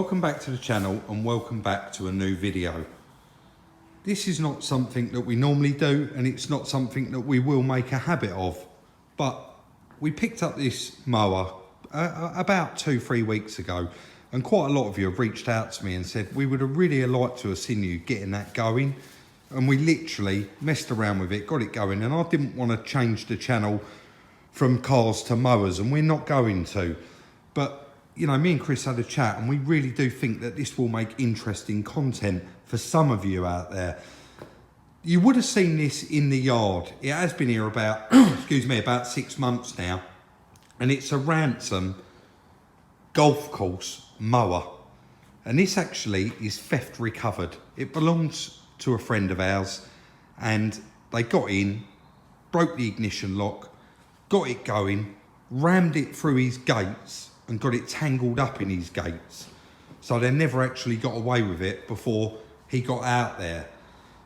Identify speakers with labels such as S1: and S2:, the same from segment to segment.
S1: Welcome back to the channel and welcome back to a new video. This is not something that we normally do and it's not something that we will make a habit of, but we picked up this mower about 2-3 weeks ago, and quite a lot of you have reached out to me and said we would have really liked to have seen you getting that going, and we literally messed around with it, got it going, and I didn't want to change the channel from cars to mowers, and we're not going to. But you know, me and Chris had a chat and we really do think that this will make interesting content for some of you out there. You would have seen this in the yard. It has been here about, excuse me, about 6 months now. And it's a Ransom golf course mower. And this actually is theft recovered. It belongs to a friend of ours and they got in, broke the ignition lock, got it going, rammed it through his gates and got it tangled up in his gates. So they never actually got away with it before he got out there.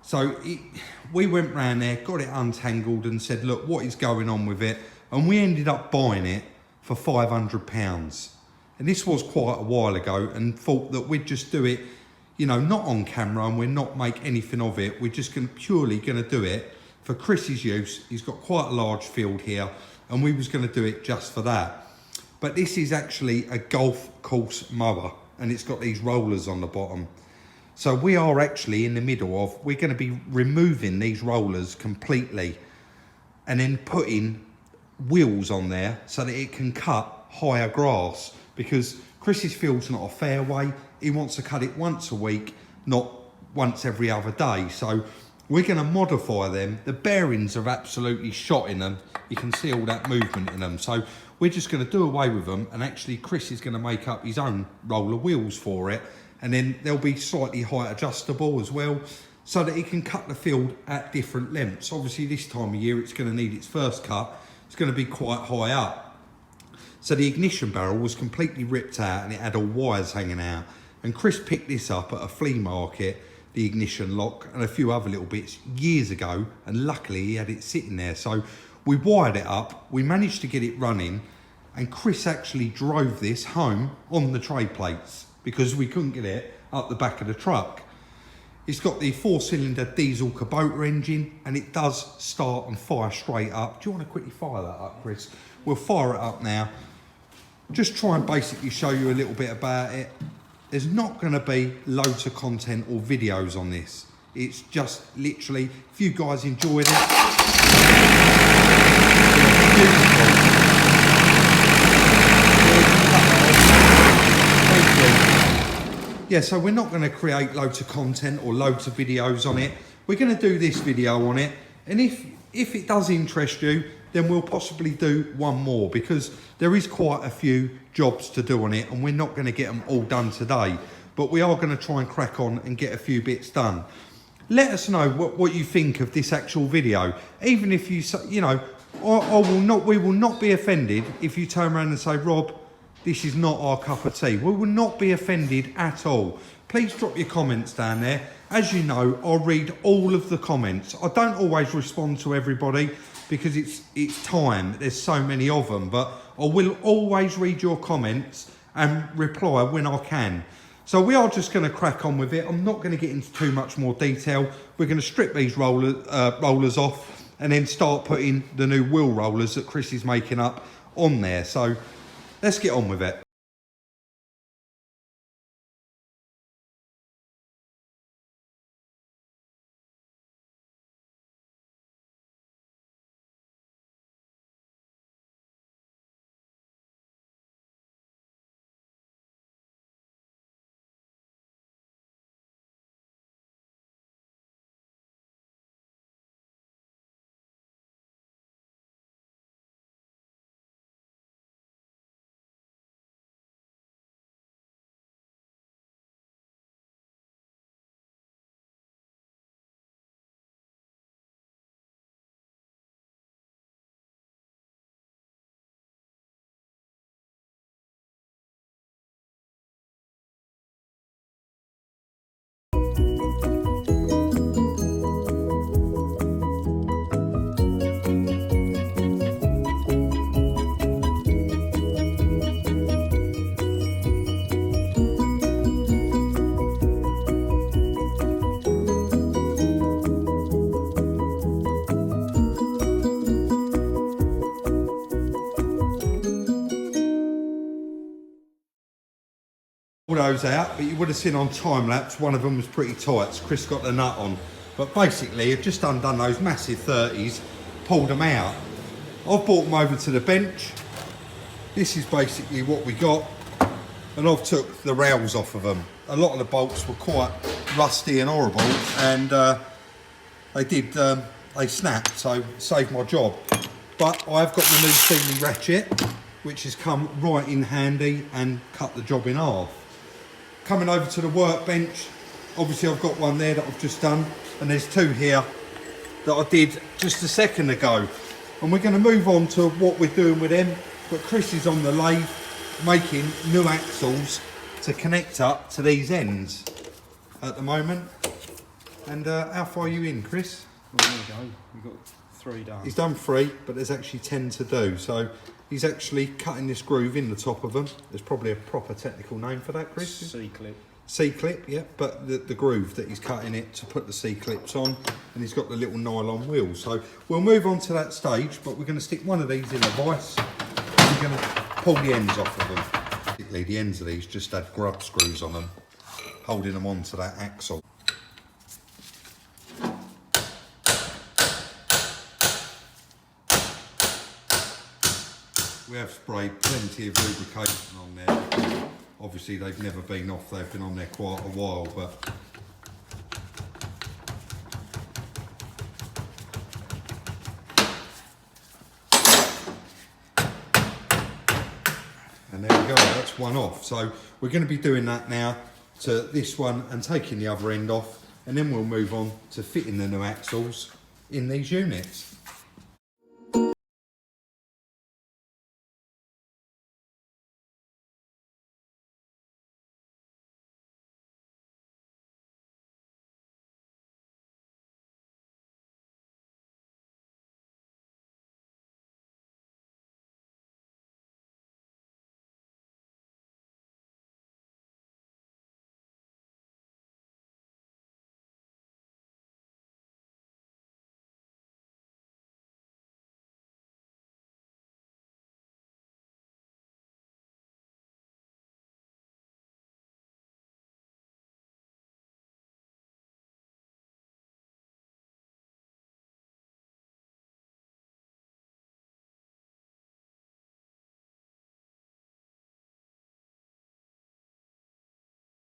S1: So we went round there, got it untangled and said, look, what is going on with it? And we ended up buying it for £500. And this was quite a while ago, and thought that we'd just do it, you know, not on camera, and we're not make anything of it. We're just purely gonna do it for Chris's use. He's got quite a large field here and we was gonna do it just for that. But this is actually a golf course mower and it's got these rollers on the bottom. So we are actually in the middle of, we're going to be removing these rollers completely and then putting wheels on there so that it can cut higher grass, because Chris's field's not a fairway. He wants to cut it once a week, not once every other day. So we're going to modify them. The bearings are absolutely shot in them. You can see all that movement in them. So we're just going to do away with them, and actually Chris is going to make up his own roller wheels for it, and then they'll be slightly height adjustable as well, so that it can cut the field at different lengths. Obviously this time of year it's going to need its first cut. It's going to be quite high up. So the ignition barrel was completely ripped out and it had all wires hanging out, and Chris picked this up at a flea market, the ignition lock and a few other little bits years ago, and luckily he had it sitting there. So we wired it up, we managed to get it running, and Chris actually drove this home on the tray plates because we couldn't get it up the back of the truck. It's got the 4-cylinder diesel Kubota engine and it does start and fire straight up. Do you want to quickly fire that up, Chris? We'll fire it up now. Just try and basically show you a little bit about it. There's not going to be loads of content or videos on this. It's just literally, if you guys enjoyed it, yeah, so we're not going to create loads of content or loads of videos on it. We're going to do this video on it, and if it does interest you, then we'll possibly do one more, because there is quite a few jobs to do on it and we're not going to get them all done today, but we are going to try and crack on and get a few bits done. Let us know what you think of this actual video. Even if you know, we will not be offended if you turn around and say, Rob, this is not our cup of tea. We will not be offended at all. Please drop your comments down there. As you know, I'll read all of the comments. I don't always respond to everybody because it's time. There's so many of them, but I will always read your comments and reply when I can. So we are just going to crack on with it. I'm not going to get into too much more detail. We're going to strip these rollers off and then start putting the new wheel rollers that Chris is making up on there. So let's get on with it. all those out, but you would have seen on time lapse one of them was pretty tight, so Chris got the nut on. But basically I've just undone those massive 30s, pulled them out. I've brought them over to the bench. This is basically what we got, and I've took the rails off of them. A lot of the bolts were quite rusty and horrible, and they snapped, so saved my job. But I've got the new Sealey ratchet, which has come right in handy and cut the job in half. Coming over to the workbench, obviously I've got one there that I've just done, and there's two here that I did just a second ago. And we're going to move on to what we're doing with them, but Chris is on the lathe making new axles to connect up to these ends at the moment. And how far are you in, Chris?
S2: Well, there we go, we've got 3 done.
S1: He's done 3, but there's actually 10 to do. So he's actually cutting this groove in the top of them. There's probably a proper technical name for that, Chris.
S2: C-clip.
S1: C-clip, yeah, but the groove that he's cutting it to put the C-clips on, and he's got the little nylon wheels. So we'll move on to that stage, but we're going to stick one of these in a vise, and we're going to pull the ends off of them. Particularly the ends of these just had grub screws on them, holding them onto that axle. We have sprayed plenty of lubrication on there. Obviously they've never been off, they've been on there quite a while, but and there we go, that's one off. So we're going to be doing that now to this one and taking the other end off, and then we'll move on to fitting the new axles in these units.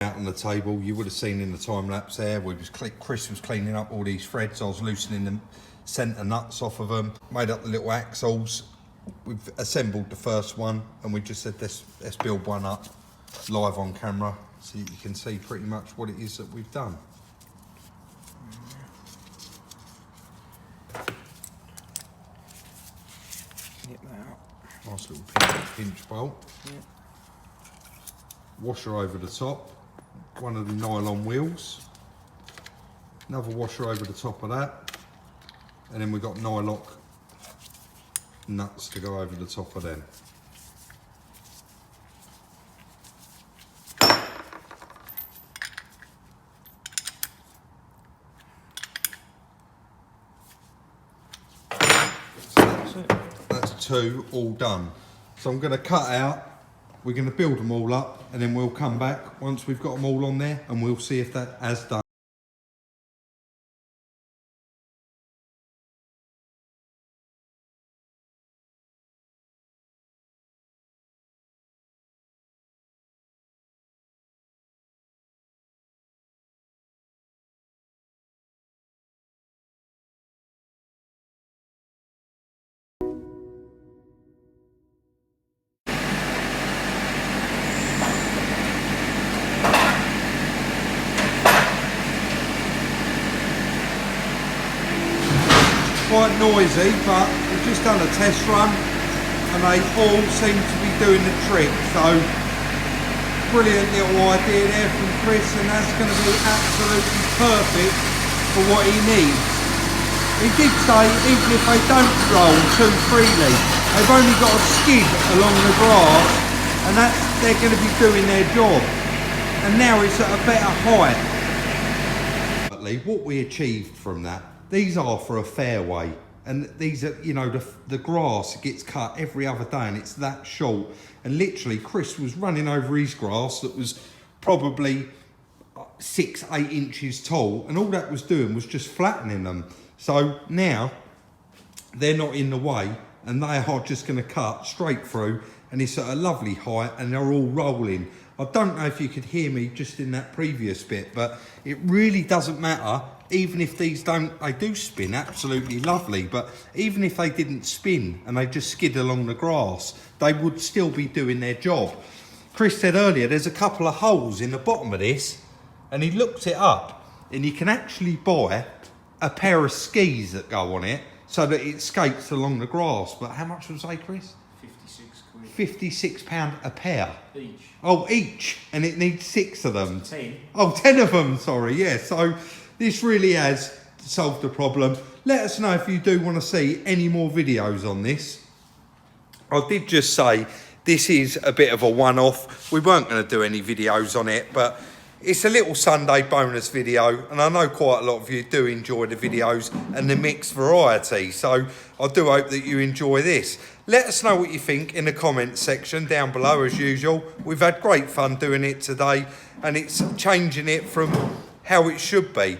S1: Out on the table, you would have seen in the time lapse there, Chris was cleaning up all these threads. I was loosening the centre nuts off of them, made up the little axles. We've assembled the first one, and we just said let's build one up live on camera so you can see pretty much what it is that we've done.
S2: Get that out.
S1: Nice little pinch bolt.
S2: Yeah.
S1: Washer over the top, one of the nylon wheels, another washer over the top of that, and then we've got nylock nuts to go over the top of them. So that's 2 all done. So I'm going to cut out. We're going to build them all up, and then we'll come back once we've got them all on there, and we'll see if that has done. Quite noisy, but we've just done a test run and they all seem to be doing the trick. So brilliant little idea there from Chris, and that's going to be absolutely perfect for what he needs. He did say even if they don't roll too freely, they've only got to skid along the grass, and they're going to be doing their job. And now it's at a better height. What we achieved from that, these are for a fairway, and these are, you know, the grass gets cut every other day and it's that short, and literally Chris was running over his grass that was probably 6-8 inches tall, and all that was doing was just flattening them. So now they're not in the way, and they are just going to cut straight through, and it's at a lovely height, and they're all rolling. I don't know if you could hear me just in that previous bit, but it really doesn't matter. Even if these they do spin absolutely lovely, but even if they didn't spin and they just skid along the grass, they would still be doing their job. Chris said earlier there's a couple of holes in the bottom of this, and he looked it up, and you can actually buy a pair of skis that go on it so that it skates along the grass. But how much was they, Chris?
S2: 56 quid.
S1: £56 a pair.
S2: Each.
S1: Oh, each, and it needs 6 of them.
S2: 10.
S1: Oh, 10 of them, sorry, yeah. So this really has solved the problem. Let us know if you do want to see any more videos on this. I did just say this is a bit of a one-off. We weren't going to do any videos on it, but it's a little Sunday bonus video, and I know quite a lot of you do enjoy the videos and the mixed variety, so I do hope that you enjoy this. Let us know what you think in the comments section down below as usual. We've had great fun doing it today, and it's changing it from how it should be.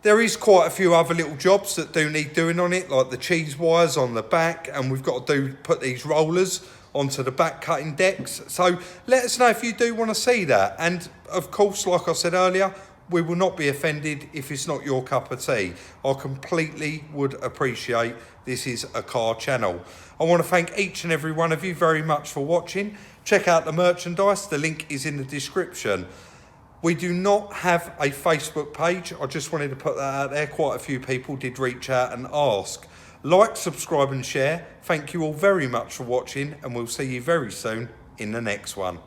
S1: There is quite a few other little jobs that do need doing on it, like the cheese wires on the back, and we've got to put these rollers onto the back cutting decks. So let us know if you do want to see that. And of course, like I said earlier, we will not be offended if it's not your cup of tea. I completely would appreciate this is a car channel. I want to thank each and every one of you very much for watching. Check out the merchandise. The link is in the description. We do not have a Facebook page. I just wanted to put that out there. Quite a few people did reach out and ask. Like, subscribe and share. Thank you all very much for watching, and we'll see you very soon in the next one.